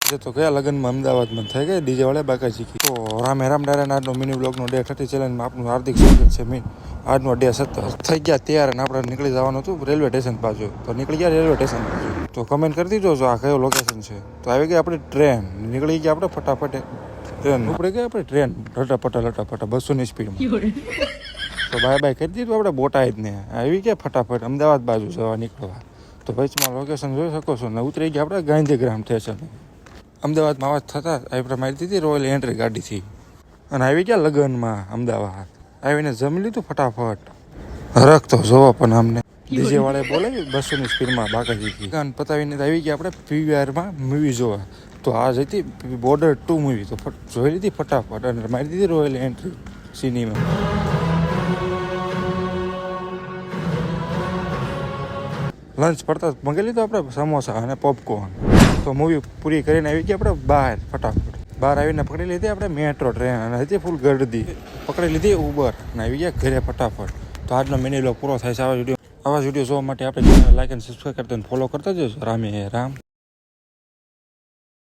જે તો કયા લગ્નમાં અમદાવાદમાં થઈ ગઈ ડીજે વાળા બાકા શીખી. તો રામે રામ ડાયરા આજનો મિની બ્લોગનો ડે 30 ચેલેન્જમાં આપનું હાર્દિક સ્વાગત છે. આજનો ડે 17 થઈ ગયા તૈયાર અને આપણે નીકળી જવાનું હતું રેલવે સ્ટેશન બાજુ. તો નીકળી ગયા રેલવે સ્ટેશન બાજુ. તો કમેન્ટ કરી દીધો જો આ કયો લોકેશન છે. તો આવી ગઈ આપણી ટ્રેન. નીકળી ગયા આપણે ફટાફટ ટ્રેન ઉપડી ગઈ આપણે ટ્રેન લટાપટા 200ની સ્પીડમાં. તો બાય કરી દીધું આપણે બોટાદને આવી ગયા ફટાફટ અમદાવાદ બાજુ જવા નીકળવા. તો વચમાં લોકેશન જોઈ શકો છો ને ઉતરી ગયા આપણે ગાંધીગ્રામ સ્ટેશન. અમદાવાદમાં આવાજ થતાં આપણે મારી દીધી રોયલ એન્ટ્રી ગાડીથી અને આવી ગયા લગ્નમાં અમદાવાદ. આવીને જમી લીધું ફટાફટ. હરખ તો જોવો પણ અમને ડીજે વાળે બોલાવી 200ની સ્પીડમાં બાકાજી ગાન પતાવીને આવી ગયા આપણે પીવીઆરમાં મૂવી જોવા. તો આ હતી બોર્ડર 2 મૂવી. તો જોઈ લીધી ફટાફટ અને મારી દીધી રોયલ એન્ટ્રી સિનેમા. લંચ પડતા મંગાવી લીધો આપણે સમોસા અને પોપકોર્ન. તો મૂવી પૂરી કરીને આવી ગયા આપણે બહાર ફટાફટ. બહાર આવીને પકડી લીધી આપણે મેટ્રો ટ્રેન અને હતી ફૂલ ગરદી. પકડી લીધી ઉબર અને આવી ગયા ઘરે ફટાફટ. તો આજનો મિની બ્લોગ પૂરો થાય છે. આવા વિડીયો જોવા માટે આપણે ચેનલ લાઈક અને સબસ્ક્રાઈબ કરતા ફોલો કરતા જજો. રામે રામ.